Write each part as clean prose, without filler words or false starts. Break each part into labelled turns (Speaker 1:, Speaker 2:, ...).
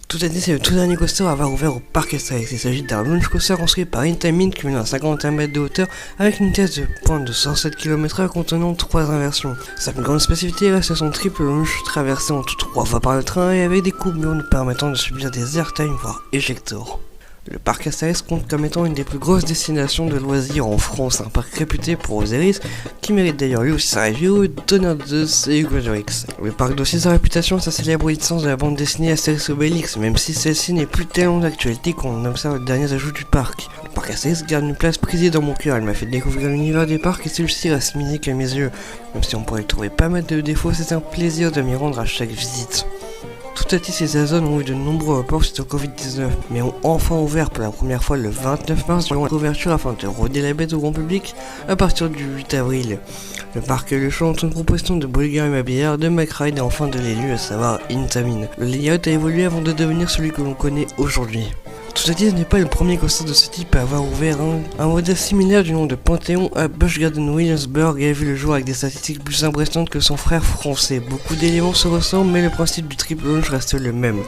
Speaker 1: Tout a dit, c'est le tout dernier coaster à avoir ouvert au parc Astérix. Il s'agit d'un launch coaster construit par Intamin qui mène à 51 mètres de hauteur avec une vitesse de pointe de 107 km/h contenant 3 inversions. Sa plus grande spécificité reste son triple launch traversé en tout 3 fois par le train et avec des courbures nous permettant de subir des airtime voire éjectors. Le parc Astérix compte comme étant une des plus grosses destinations de loisirs en France, un parc réputé pour Osiris, qui mérite d'ailleurs lui aussi sa review, Donald Duck et Quadrix. Le parc doit aussi sa réputation à sa célèbre licence de la bande dessinée Astérix Obélix, même si celle-ci n'est plus tellement d'actualité quand on observe les derniers ajouts du parc. Le parc Astérix garde une place prisée dans mon cœur, elle m'a fait découvrir l'univers des parcs et celui-ci reste mythique à mes yeux. Même si on pourrait trouver pas mal de défauts, c'est un plaisir de m'y rendre à chaque visite. Toutatis et sa zone ont eu de nombreux reports suite au Covid-19, mais ont enfin ouvert pour la première fois le 29 mars durant la réouverture afin de roder la bête au grand public à partir du 8 avril. Le parc et le show ont une proposition de Bulgar et Mabillard, de McRide et enfin de l'élu, à savoir Intamin. Le layout a évolué avant de devenir celui que l'on connaît aujourd'hui. Toutatis n'est pas le premier coaster de ce type à avoir ouvert. Un modèle similaire du nom de Panthéon à Busch Garden Williamsburg a vu le jour avec des statistiques plus impressionnantes que son frère français. Beaucoup d'éléments se ressemblent mais le principe du triple launch reste le même.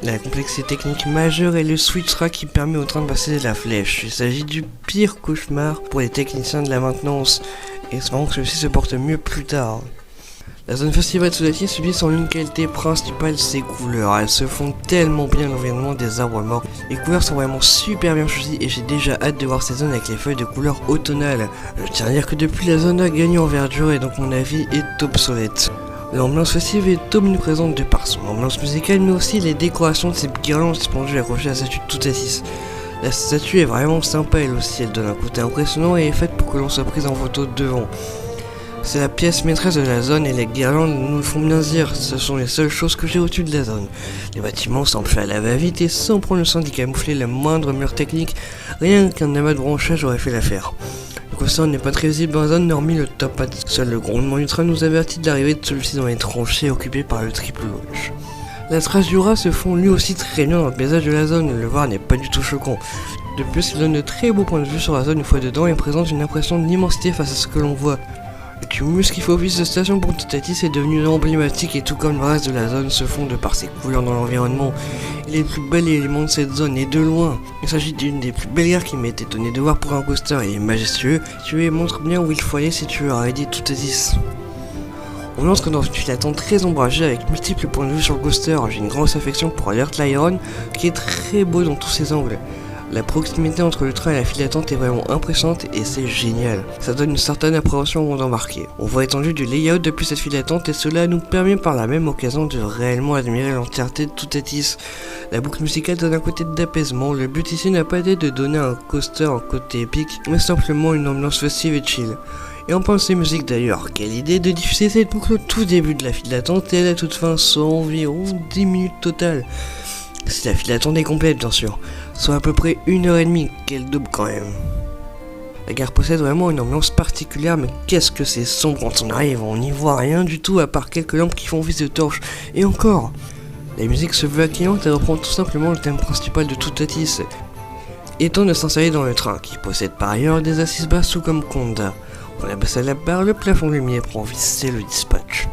Speaker 1: La complexité technique majeure est le switch track qui permet au train de passer la flèche. Il s'agit du pire cauchemar pour les techniciens de la maintenance et espérons que celui-ci se porte mieux plus tard. La zone festival de Toutatis subit son une qualité principale, ses couleurs. Elles se font tellement bien l'environnement des arbres morts. Les couleurs sont vraiment super bien choisies et j'ai déjà hâte de voir ces zones avec les feuilles de couleur automnales. Je tiens à dire que depuis la zone a gagné en verdure et donc mon avis est obsolète. L'ambiance festive est omniprésente de par son ambiance musicale mais aussi les décorations de ces guirlandes suspendues accrochées à la statue de Toutatis. La statue est vraiment sympa elle aussi, elle donne un côté impressionnant et est faite pour que l'on soit prise en photo devant. C'est la pièce maîtresse de la zone et les guirlandes nous le font bien dire, ce sont les seules choses que j'ai au-dessus de la zone. Les bâtiments semblent faits à la va-vite et sans prendre le soin d'y camoufler le moindre mur technique, rien qu'un amas de branchage aurait fait l'affaire. Le coaster n'est pas très visible dans la zone, hormis le top hat. Seul le grondement du train nous avertit de l'arrivée de celui-ci dans les tranchées occupées par le triple launch. La trace du rat se fond lui aussi très bien dans le paysage de la zone, le voir n'est pas du tout choquant. De plus, il donne de très beaux points de vue sur la zone une fois dedans et présente une impression d'immensité face à ce que l'on voit. Le cumulus qui fait office de station pour Toutatis est devenu emblématique et tout comme le reste de la zone se fond de par ses couleurs dans l'environnement. Il est le plus bel élément de cette zone et de loin. Il s'agit d'une des plus belles gares qui m'a été étonné de voir pour un coaster. Il est majestueux, situé et montre bien où il faut aller si tu veux arrêter Toutatis. On entre dans une file d'attente très ombragée avec multiples points de vue sur le coaster. J'ai une grosse affection pour Alert Lion qui est très beau dans tous ses angles. La proximité entre le train et la file d'attente est vraiment impressionnante et c'est génial. Ça donne une certaine appréhension avant d'embarquer. On voit l'étendue du layout depuis cette file d'attente et cela nous permet par la même occasion de réellement admirer l'entièreté de Toutatis. La boucle musicale donne un côté d'apaisement. Le but ici n'a pas été de donner à un coaster un côté épique, mais simplement une ambiance festive et chill. Et en pensant aux musiques d'ailleurs, quelle idée de diffuser cette boucle au tout début de la file d'attente et à la toute fin, soit environ 10 minutes totales. Si la file d'attente est complète bien sûr, soit à peu près 1h30, quel double quand même. La gare possède vraiment une ambiance particulière, mais qu'est-ce que c'est sombre quand on arrive, on n'y voit rien du tout à part quelques lampes qui font office de torches, et encore. La musique se veut accueillante et reprend tout simplement le thème principal de Toutatis, étant de s'installer dans le train, qui possède par ailleurs des assises basses tout comme Conda. On abaisse à la barre, le plafond lumière prend vie, c'est le dispatch.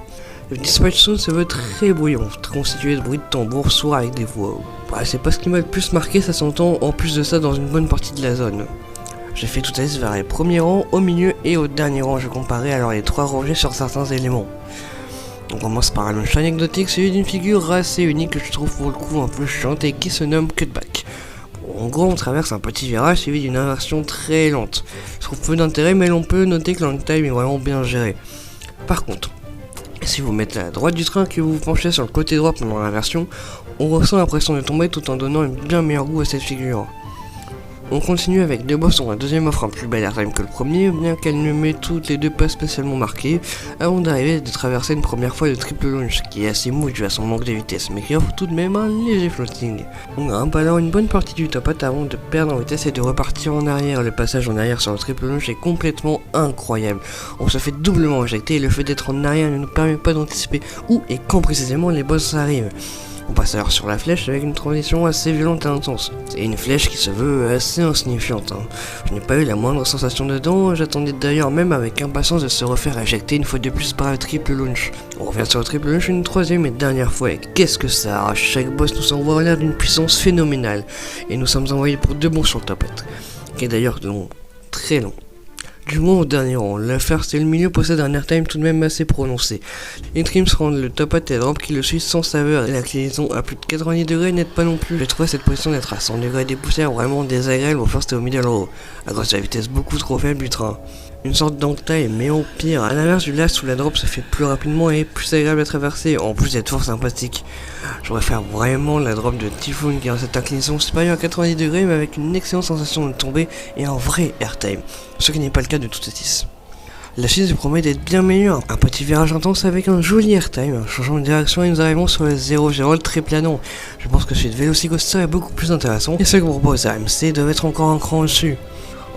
Speaker 1: Le dispatch sound se veut très bruyant, constitué de bruits de tambour sourds avec des voix. C'est pas ce qui m'a le plus marqué, ça s'entend en plus de ça dans une bonne partie de la zone. J'ai fait Toutatis vers les premiers rangs, au milieu et au dernier rang, je comparais alors les 3 rangées sur certains éléments. On commence par un launch anecdotique, celui d'une figure assez unique que je trouve pour le coup un peu chiante et qui se nomme Cutback. En gros, on traverse un petit virage suivi d'une inversion très lente. Je trouve peu d'intérêt, mais l'on peut noter que l'on-time est vraiment bien géré. Par contre, si vous mettez à la droite du train et que vous vous penchez sur le côté droit pendant l'inversion, on ressent l'impression de tomber tout en donnant un bien meilleur goût à cette figure. On continue avec deux boss dont la deuxième offre un plus bel airtime que le premier, bien qu'elle ne met toutes les deux pas spécialement marquées, avant d'arriver de traverser une première fois le triple launch, qui est assez mou dû à son manque de vitesse, mais qui offre tout de même un léger floating. On grimpe alors une bonne partie du top hat avant de perdre en vitesse et de repartir en arrière. Le passage en arrière sur le triple launch est complètement incroyable. On se fait doublement injecter et le fait d'être en arrière ne nous permet pas d'anticiper où et quand précisément les boss arrivent. On passe alors sur la flèche avec une transition assez violente et intense. C'est une flèche qui se veut assez insignifiante. Je n'ai pas eu la moindre sensation dedans, j'attendais d'ailleurs même avec impatience de se refaire éjecter une fois de plus par le triple launch. On revient sur le triple launch une troisième et dernière fois, et qu'est-ce que ça arrache. Chaque boss nous envoie l'air d'une puissance phénoménale, et nous sommes envoyés pour de bons sur le top 8, qui est d'ailleurs long, très long. Du moins au dernier rang, le first et le milieu possèdent un airtime tout de même assez prononcé. Les trims rendent le top 8 et drop qui le suit sans saveur, et la clinaison à plus de 90 degrés n'aide pas non plus. J'ai trouvé cette position d'être à 100 degrés des poussières vraiment désagréable au first et au middle row, à cause de la vitesse beaucoup trop faible du train. Une sorte d'entaille, mais au pire, à l'inverse du last où la drop se fait plus rapidement et plus agréable à traverser, en plus d'être fort sympathique. Je préfère vraiment la drop de Typhoon qui a cette inclinaison supérieure à 90 degrés mais avec une excellente sensation de tomber et un vrai airtime, ce qui n'est pas le cas de Toutatis. La suite promet d'être bien meilleure, un petit virage intense avec un joli airtime, changeant de direction et nous arrivons sur le 0-0 très planant. Je pense que celui de Velocicoaster est beaucoup plus intéressant et ce que propose AMC doit être encore un cran au-dessus.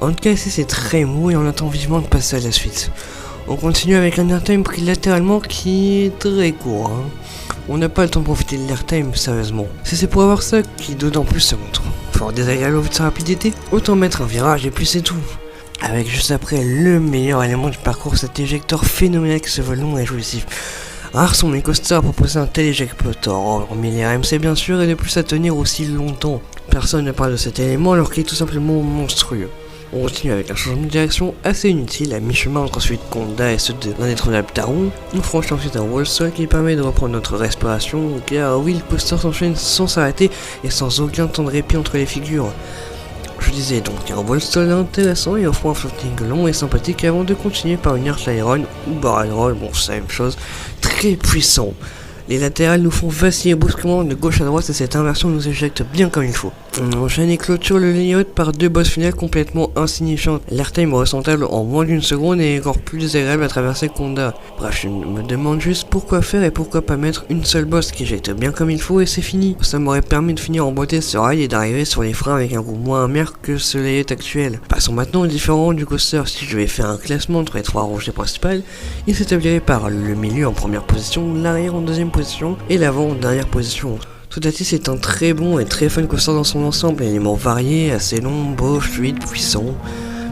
Speaker 1: En tout cas ici c'est très mou et on attend vivement de passer à la suite. On continue avec un airtime pris latéralement qui est très court. On n'a pas le temps de profiter de l'airtime sérieusement. Si c'est pour avoir ça qui d'autant plus se montre fort désagréable au vu de sa rapidité, autant mettre un virage et puis c'est tout. Avec juste après le meilleur élément du parcours, cet éjecteur phénoménal qui se vole long et jouissif. Rares sont mes coasters à proposer un tel éjecteur, hormis les RMC bien sûr, et de plus à tenir aussi longtemps. Personne ne parle de cet élément alors qu'il est tout simplement monstrueux. On continue avec un changement de direction assez inutile à mi-chemin entre celui de Conda et ceux de l'indétrônable Taron. Nous franchissons ensuite un wall sol qui permet de reprendre notre respiration car oui, le coaster s'enchaîne sans s'arrêter et sans aucun temps de répit entre les figures. Je disais donc un wall stall intéressant et offrant un floating long et sympathique avant de continuer par une Earth Iron ou barrel roll, bon c'est la même chose, très puissant. Les latérales nous font vaciller brusquement de gauche à droite et cette inversion nous éjecte bien comme il faut. On enchaîne et clôture le layout par deux boss finales complètement insignifiantes. L'airtime ressentable en moins d'une seconde et encore plus désagréable à traverser Conda. Bref, je me demande juste pourquoi faire et pourquoi pas mettre une seule boss qui éjecte bien comme il faut et c'est fini. Ça m'aurait permis de finir en beauté ce rail et d'arriver sur les freins avec un goût moins amer que ce layout actuel. Passons maintenant aux différents du coaster. Si je vais faire un classement entre les trois rangées principales, il s'établirait par le milieu en première position, l'arrière en deuxième position et l'avant en dernière position. Toutatis est un très bon et très fun coaster dans son ensemble, éléments variés, assez longs, beaux, fluides, puissants.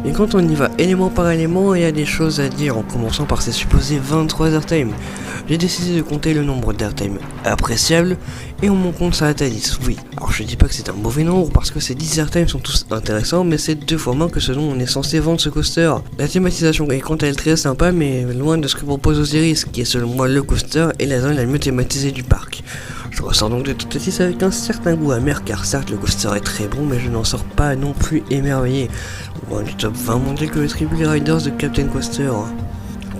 Speaker 1: Mais quand on y va élément par élément, il y a des choses à dire en commençant par ses supposés 23 airtime. J'ai décidé de compter le nombre d'airtime appréciables et on m'en compte s'arrête à 10, oui. Alors je dis pas que c'est un mauvais nombre parce que ces 10 airtime sont tous intéressants mais c'est 2 fois moins que ce dont on est censé vendre ce coaster. La thématisation est quant à elle très sympa mais loin de ce que propose Osiris qui est selon moi le coaster et la zone la mieux thématisée du parc. Je ressors donc de Toutatis avec un certain goût amer car certes le coaster est très bon mais je n'en sors pas non plus émerveillé. Loin du top 20 mondial que le Tribulary Riders de Captain Coaster.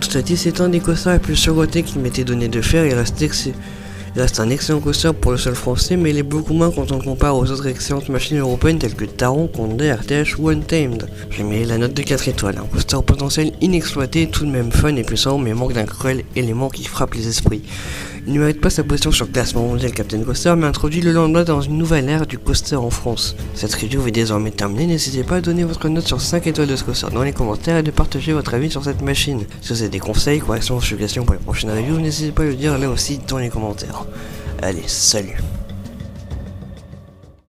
Speaker 1: Toutatis est un des coasters les plus surcotés qu'il m'était donné de faire, il reste un excellent coaster pour le sol français mais il est beaucoup moins quand on le compare aux autres excellentes machines européennes telles que Taron, Conda, RTH ou Untamed. J'ai mis la note de 4 étoiles, un coaster au potentiel inexploité, tout de même fun et puissant mais manque d'un cruel élément qui frappe les esprits. Il ne mérite pas sa position sur le classement mondial Captain Coaster mais introduit le lendemain dans une nouvelle ère du coaster en France. Cette review est désormais terminée, n'hésitez pas à donner votre note sur 5 étoiles de ce coaster dans les commentaires et de partager votre avis sur cette machine. Si vous avez des conseils, corrections ou suggestions pour les prochaines reviews, n'hésitez pas à le dire là aussi dans les commentaires. Allez, salut!